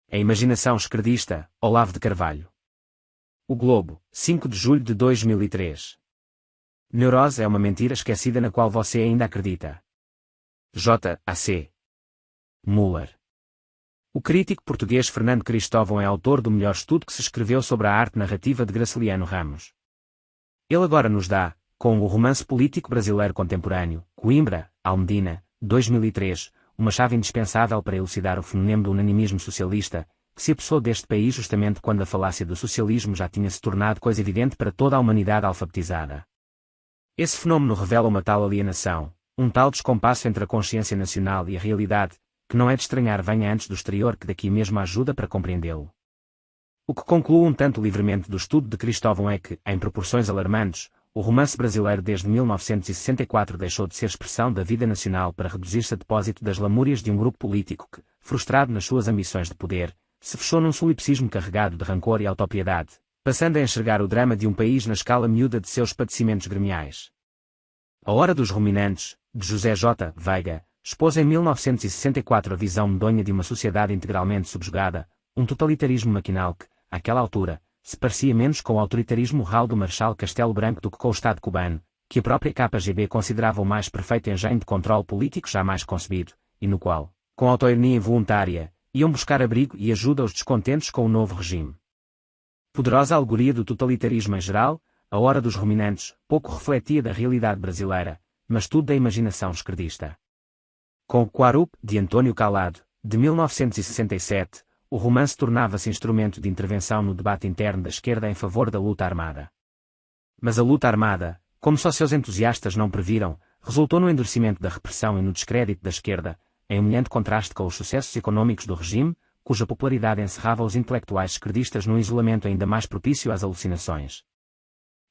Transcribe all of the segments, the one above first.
A imaginação esquerdista, Olavo de Carvalho. O Globo, 5 de julho de 2003. Neurose é uma mentira esquecida na qual você ainda acredita. J.A.C. Müller. O crítico português Fernando Cristóvão é autor do melhor estudo que se escreveu sobre a arte narrativa de Graciliano Ramos. Ele agora nos dá, com o romance político brasileiro contemporâneo, Coimbra, Almedina, 2003, uma chave indispensável para elucidar o fenômeno do unanimismo socialista, que se apossou deste país justamente quando a falácia do socialismo já tinha se tornado coisa evidente para toda a humanidade alfabetizada. Esse fenômeno revela uma tal alienação, um tal descompasso entre a consciência nacional e a realidade, que não é de estranhar venha antes do exterior que daqui mesmo ajuda para compreendê-lo. O que concluo um tanto livremente do estudo de Cristóvão é que, em proporções alarmantes, o romance brasileiro desde 1964 deixou de ser expressão da vida nacional para reduzir-se a depósito das lamúrias de um grupo político que, frustrado nas suas ambições de poder, se fechou num solipsismo carregado de rancor e autopiedade, passando a enxergar o drama de um país na escala miúda de seus padecimentos gremiais. A Hora dos Ruminantes, de José J. Veiga, expôs em 1964 a visão medonha de uma sociedade integralmente subjugada, um totalitarismo maquinal que, àquela altura, se parecia menos com o autoritarismo real do Marechal Castelo Branco do que com o Estado cubano, que a própria KGB considerava o mais perfeito engenho de controle político jamais concebido, e no qual, com autoironia involuntária, iam buscar abrigo e ajuda aos descontentes com o novo regime. Poderosa alegoria do totalitarismo em geral, A Hora dos Ruminantes pouco refletia da realidade brasileira, mas tudo da imaginação esquerdista. Com Quarup, de Antônio Calado, de 1967, o romance tornava-se instrumento de intervenção no debate interno da esquerda em favor da luta armada. Mas a luta armada, como só seus entusiastas não previram, resultou no endurecimento da repressão e no descrédito da esquerda, em humilhante contraste com os sucessos econômicos do regime, cuja popularidade encerrava os intelectuais esquerdistas num isolamento ainda mais propício às alucinações.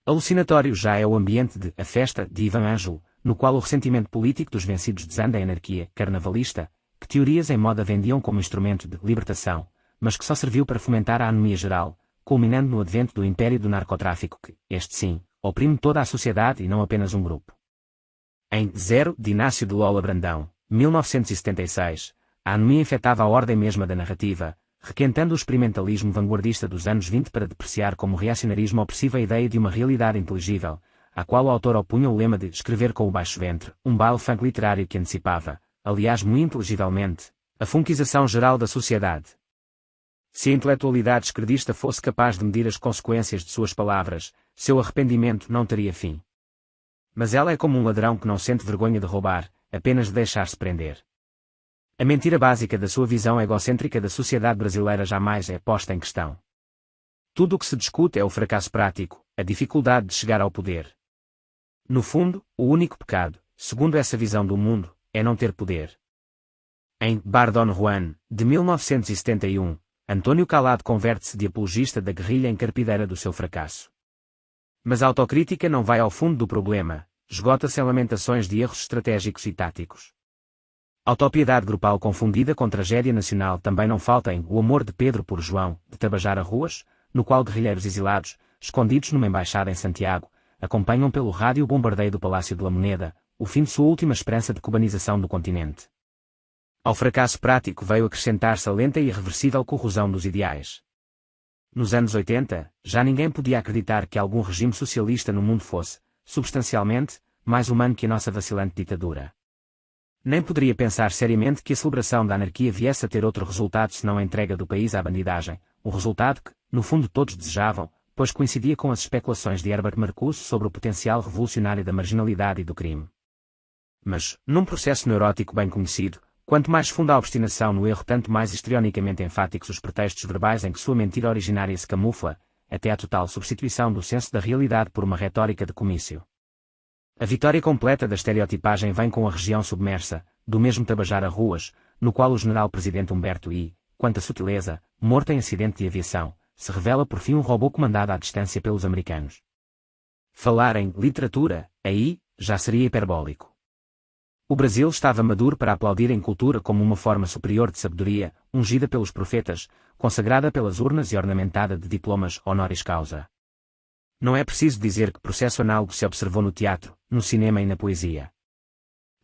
Alucinatório já é o ambiente de A Festa, de Ivan Ângelo, no qual o ressentimento político dos vencidos desanda em anarquia carnavalista, que teorias em moda vendiam como instrumento de libertação, mas que só serviu para fomentar a anomia geral, culminando no advento do império do narcotráfico que, este sim, oprime toda a sociedade e não apenas um grupo. Em Zero, de Inácio de Lola Brandão, 1976, a anomia infectava a ordem mesma da narrativa, requentando o experimentalismo vanguardista dos anos 20 para depreciar como reacionarismo opressiva a ideia de uma realidade inteligível, à qual o autor opunha o lema de escrever com o baixo ventre, um baile funk literário que antecipava, aliás muito inteligivelmente, a funkização geral da sociedade. Se a intelectualidade esquerdista fosse capaz de medir as consequências de suas palavras, seu arrependimento não teria fim. Mas ela é como um ladrão que não sente vergonha de roubar, apenas de deixar-se prender. A mentira básica da sua visão egocêntrica da sociedade brasileira jamais é posta em questão. Tudo o que se discute é o fracasso prático, a dificuldade de chegar ao poder. No fundo, o único pecado, segundo essa visão do mundo, é não ter poder. Em Bar Don Juan, de 1971, Antônio Calado converte-se de apologista da guerrilha em carpideira do seu fracasso. Mas a autocrítica não vai ao fundo do problema, esgota-se em lamentações de erros estratégicos e táticos. Autopiedade grupal confundida com tragédia nacional também não falta em O Amor de Pedro por João, de Tabajara Ruas, no qual guerrilheiros exilados, escondidos numa embaixada em Santiago, acompanham pelo rádio o bombardeio do Palácio de la Moneda, o fim de sua última esperança de cubanização do continente. Ao fracasso prático veio acrescentar-se a lenta e irreversível corrosão dos ideais. Nos anos 80, já ninguém podia acreditar que algum regime socialista no mundo fosse, substancialmente, mais humano que a nossa vacilante ditadura. Nem poderia pensar seriamente que a celebração da anarquia viesse a ter outro resultado senão a entrega do país à bandidagem, um resultado que, no fundo todos desejavam, pois coincidia com as especulações de Herbert Marcuse sobre o potencial revolucionário da marginalidade e do crime. Mas, num processo neurótico bem conhecido, quanto mais funda a obstinação no erro tanto mais histrionicamente enfáticos os pretextos verbais em que sua mentira originária se camufla, até à total substituição do senso da realidade por uma retórica de comício. A vitória completa da estereotipagem vem com a região submersa, do mesmo Tabajara Ruas, no qual o general-presidente Humberto I, quanta sutileza, morto em acidente de aviação, se revela por fim um robô comandado à distância pelos americanos. Falar em literatura, aí, já seria hiperbólico. O Brasil estava maduro para aplaudir em cultura como uma forma superior de sabedoria, ungida pelos profetas, consagrada pelas urnas e ornamentada de diplomas honoris causa. Não é preciso dizer que processo análogo se observou no teatro, no cinema e na poesia.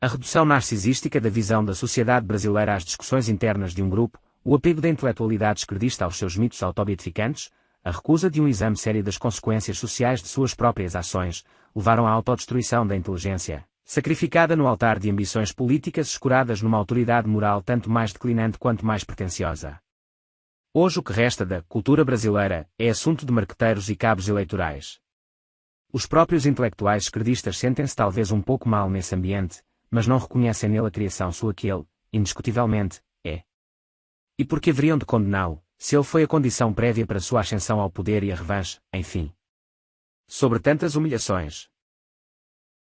A redução narcisística da visão da sociedade brasileira às discussões internas de um grupo, O apego da intelectualidade esquerdista aos seus mitos autobeatificantes, a recusa de um exame sério das consequências sociais de suas próprias ações, levaram à autodestruição da inteligência, sacrificada no altar de ambições políticas escuradas numa autoridade moral tanto mais declinante quanto mais pretensiosa. Hoje o que resta da cultura brasileira é assunto de marqueteiros e cabos eleitorais. Os próprios intelectuais esquerdistas sentem-se talvez um pouco mal nesse ambiente, mas não reconhecem nele a criação sua que ele, indiscutivelmente, é. E por que haveriam de condená-lo, se ele foi a condição prévia para sua ascensão ao poder e a revanche, enfim? Sobre tantas humilhações,